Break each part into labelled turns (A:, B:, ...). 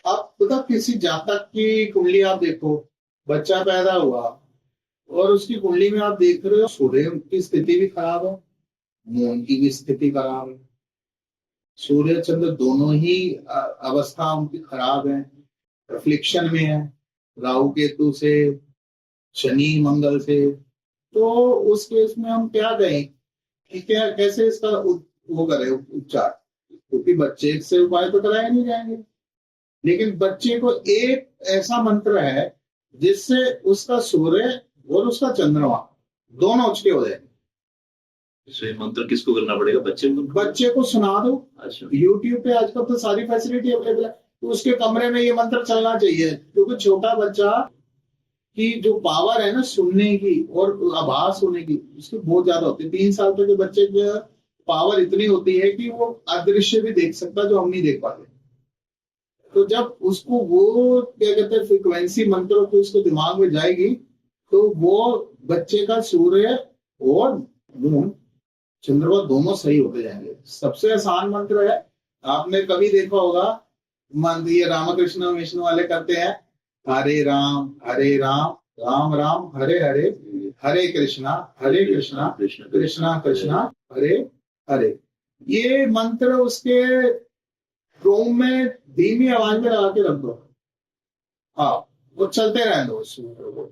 A: आप पता किसी जातक की कुंडली आप देखो, बच्चा पैदा हुआ और उसकी कुंडली में आप देख रहे हो सूर्य की स्थिति भी खराब है, मून की भी स्थिति खराब है। सूर्य चंद्र दोनों ही अवस्था उनकी खराब है, रिफ्लेक्शन में है राहु केतु से, शनि मंगल से। तो उस केस में हम क्या कहें कि क्या कैसे इसका वो करें उपचार, क्योंकि बच्चे से उपाय तो कराए नहीं जाएंगे। लेकिन बच्चे को एक ऐसा मंत्र है जिससे उसका सूर्य और उसका चंद्रमा दोनों उचके हो जाएंगे।
B: ये मंत्र किसको करना पड़ेगा, बच्चे को?
A: बच्चे को सुना दो।
B: अच्छा।
A: यूट्यूब पे आजकल तो सारी फैसिलिटी अवेलेबल है, तो उसके कमरे में ये मंत्र चलना चाहिए, क्योंकि छोटा बच्चा की जो पावर है ना सुनने की और आभास होने की, उसकी बहुत ज्यादा होती है। 3 साल तक के बच्चे की पावर इतनी होती है कि वो अदृश्य भी देख सकता है जो हम नहीं देख पाते। तो जब उसको वो क्या कहते हैं फ्रिक्वेंसी मंत्रों की उसको दिमाग में जाएगी, तो वो बच्चे का सूर्य और मून चंद्रमा दोनों सही होते जाएंगे। सबसे आसान मंत्र है, आपने कभी देखा होगा, मंत्र ये रामकृष्ण मिशन वाले करते हैं, हरे राम राम राम हरे हरे, हरे कृष्णा कृष्णा कृष्णा हरे हरे। ये मंत्र उसके रोम में धीमी आवाज में लगा के रख दो, हाँ, वो चलते रहने दो उस मंत्र को,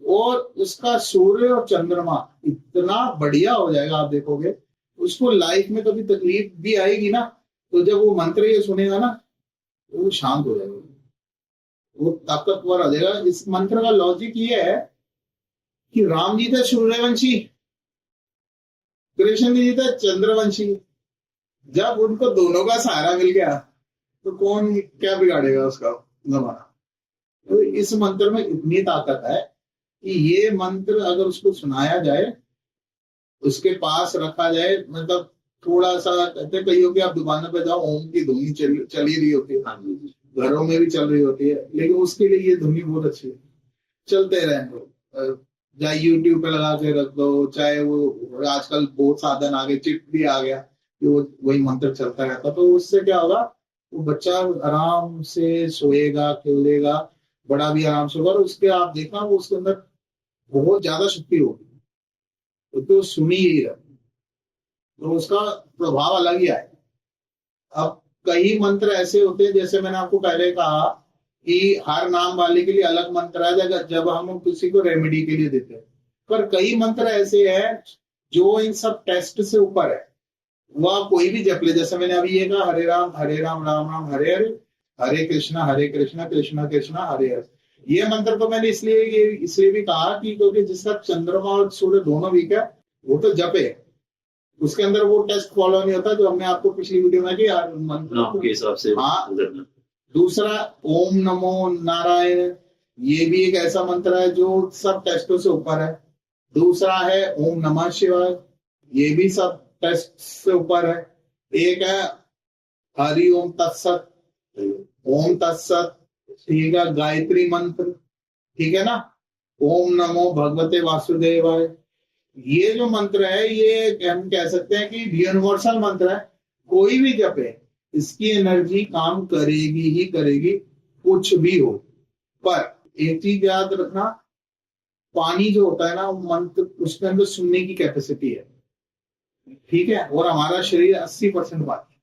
A: और उसका सूर्य और चंद्रमा इतना बढ़िया हो जाएगा। आप देखोगे उसको लाइफ में कभी तकलीफ भी आएगी ना, तो जब वो मंत्र ये सुनेगा ना तो वो शांत हो जाएगा, वो ताकतवर हो जाएगा। इस मंत्र का लॉजिक ये है कि राम जी थे सूर्यवंशी, कृष्ण जी थे चंद्रवंशी। जब उनको दोनों का सहारा मिल गया तो कौन क्या बिगाड़ेगा उसका जमाना। तो इस मंत्र में इतनी ताकत है कि ये मंत्र अगर उसको सुनाया जाए, उसके पास रखा जाए, मतलब थोड़ा सा कहते हैं कईयों की आप दुकानों पे जाओ ओम की धुनी चल ही रही होती है, घरों में भी चल रही होती है, लेकिन उसके लिए ये धुनी बहुत अच्छी है, चलते रहे दो। चाहे यूट्यूब पे लगा के रख दो, चाहे वो आजकल बहुत साधन आ गए, चिट भी आ गया कि वो वही मंत्र चलता रहता, तो उससे क्या होगा, वो बच्चा आराम से सोएगा खेलेगा, बड़ा भी आराम से होगा, और उसके आप देखना वो उसके अंदर बहुत ज्यादा शक्ति होगी, तो सुनी ही रहे, तो उसका प्रभाव अलग ही आएगा। अब कई मंत्र ऐसे होते हैं, जैसे मैंने आपको पहले कहा कि हर नाम वाले के लिए अलग मंत्र है जब हम किसी को रेमेडी के लिए देते हैं, पर कई मंत्र ऐसे हैं जो इन सब टेस्ट से ऊपर है, वह कोई भी जप ले। जैसे मैंने अभी ये कहा, हरे राम राम राम हरे हरे, हरे कृष्णा कृष्णा कृष्णा हरे हरे। ये मंत्र तो मैंने इसलिए भी कहा कि क्योंकि जिसका चंद्रमा और सूर्य दोनों वीक है वो तो जपे, उसके अंदर वो टेस्ट फॉलो नहीं होता जो हमने आपको पिछली वीडियो में किया मंत्र
B: के हिसाब से।
A: हाँ। दूसरा ओम नमो नारायण, ये भी एक ऐसा मंत्र है जो सब टेस्टों से ऊपर है। दूसरा है ओम नमः शिवाय, ये भी सब टेस्ट से ऊपर है। एक है हरि ओम तत्सत, ओम तत्सत, ठीक है, गायत्री मंत्र, ठीक है ना, ओम नमो भगवते वासुदेवाय। ये जो मंत्र है ये हम कह सकते हैं कि यूनिवर्सल मंत्र है, कोई भी जपे इसकी एनर्जी काम करेगी ही करेगी, कुछ भी हो। पर एक चीज याद रखना, पानी जो होता है ना वो मंत्र उसके अंदर सुनने की कैपेसिटी है, ठीक है, और हमारा शरीर 80% पानी।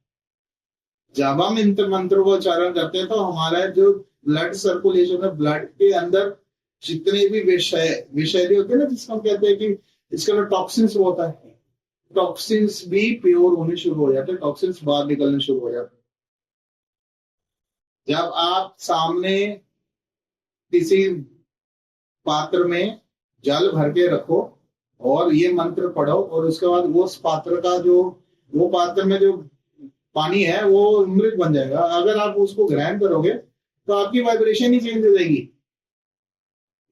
A: जब हम इन मंत्रों को उच्चारण करते हैं तो हमारा जो ब्लड सर्कुलेशन है, ब्लड के अंदर जितने भी विषय होते हैं ना, जिसको हम कहते हैं कि इसके अंदर टॉक्सिन्स होता है, टॉक्सिन्स भी प्योर होने शुरू हो जाते हैं, टॉक्सिन्स बाहर निकलने शुरू हो जाते हैं। जब आप सामने किसी पात्र में जल भर के रखो और ये मंत्र पढ़ो, और उसके बाद वो पात्र का जो वो पात्र में जो पानी है वो अमृत बन जाएगा। अगर आप उसको ग्रहण करोगे तो आपकी वाइब्रेशन ही चेंज हो जाएगी।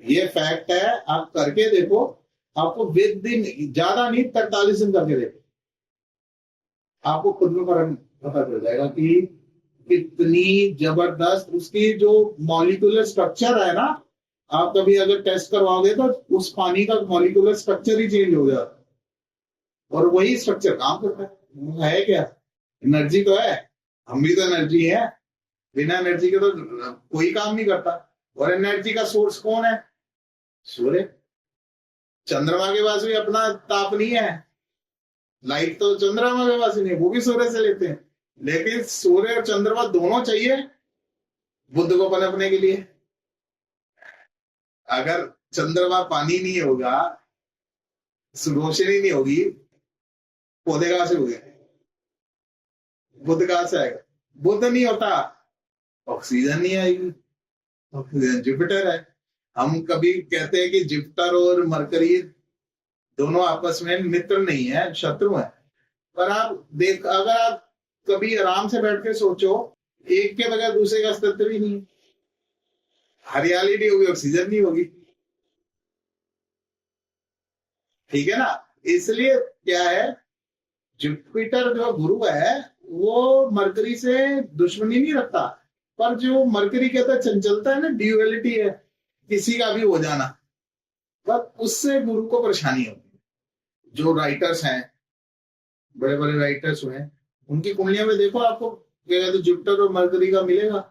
A: ये फैक्ट है, आप करके देखो, आपको विद दिन, ज्यादा नहीं 43 दिन करके देखो, आपको खुद में फर्क पता चल जाएगा कि कितनी जबरदस्त उसकी जो मॉलिक्यूलर स्ट्रक्चर है ना। आप कभी अगर टेस्ट करवाओगे तो उस पानी का मॉलिक्यूलर स्ट्रक्चर ही चेंज हो जाता है, और वही स्ट्रक्चर काम करता है क्या, एनर्जी तो है, हम भी तो एनर्जी है। बिना एनर्जी के तो कोई काम नहीं करता। और एनर्जी का सोर्स कौन है? सूर्य। चंद्रमा के पास भी अपना ताप नहीं है, लाइट तो चंद्रमा के पास ही नहीं, वो भी सूर्य से लेते हैं। लेकिन सूर्य और चंद्रमा दोनों चाहिए बुद्ध को पनपने के लिए। अगर चंद्रमा पानी नहीं होगा, रोशनी नहीं होगी, पौधे कहां से होंगे? बुद्ध कहां से आएगा? बुद्ध नहीं होता, ऑक्सीजन नहीं आएगी। ऑक्सीजन जुपिटर है। हम कभी कहते हैं कि जुपिटर और मरकरी दोनों आपस में मित्र नहीं है, शत्रु है। पर आप देख, अगर आप कभी आराम से बैठ के सोचो, एक के बगैर दूसरे का अस्तित्व ही नहीं है। हरियाली नहीं होगी, ऑक्सीजन नहीं होगी, ठीक है ना। इसलिए क्या है, जुपिटर जो गुरु है वो मरकरी से दुश्मनी नहीं रखता, पर जो मरकरी कहता है चंचलता है ना, ड्यूअलिटी है, किसी का भी हो जाना, पर उससे गुरु को परेशानी होती है। जो राइटर्स हैं, बड़े बड़े राइटर्स हुए, उनकी कुंडलियों में देखो, आपको क्या कहते हैं, जुपिटर और मरकरी का मिलेगा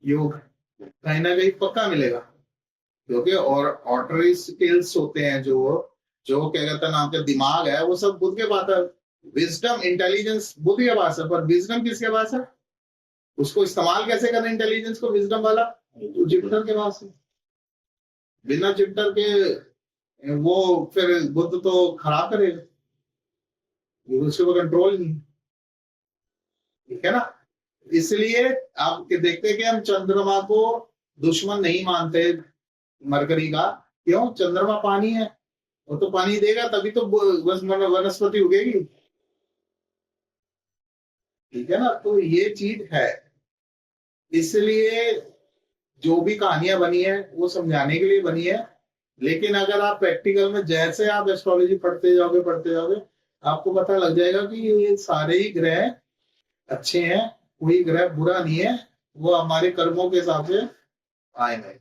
A: योग, कहीं ना कहीं पक्का मिलेगा। क्योंकि और ऑटरी स्किल्स होते हैं, जो क्या कहते हैं नाम के दिमाग है, वो सब बुद्ध के पास है। विजडम, इंटेलिजेंस बुद्ध के पास है, पर विजडम किसके पास है? उसको इस्तेमाल कैसे करना इंटेलिजेंस को, विजडम वाला, तो जुपिटर के पास है। बिना जुपिटर के वो फिर बुद्ध तो खराब करेगा, उसके ऊपर कंट्रोल नहीं, ठीक है ना। इसलिए आप देखते कि हम चंद्रमा को दुश्मन नहीं मानते मरकरी का। क्यों? चंद्रमा पानी है, वो तो पानी देगा तभी तो वनस्पति उगेगी, ठीक है ना। तो ये चीज है। इसलिए जो भी कहानियां बनी है वो समझाने के लिए बनी है। लेकिन अगर आप प्रैक्टिकल में जैसे आप एस्ट्रोलॉजी पढ़ते जाओगे आपको पता लग जाएगा कि ये सारे ही ग्रह अच्छे हैं, कोई ग्रह बुरा नहीं है, वो हमारे कर्मों के हिसाब से आए हैं।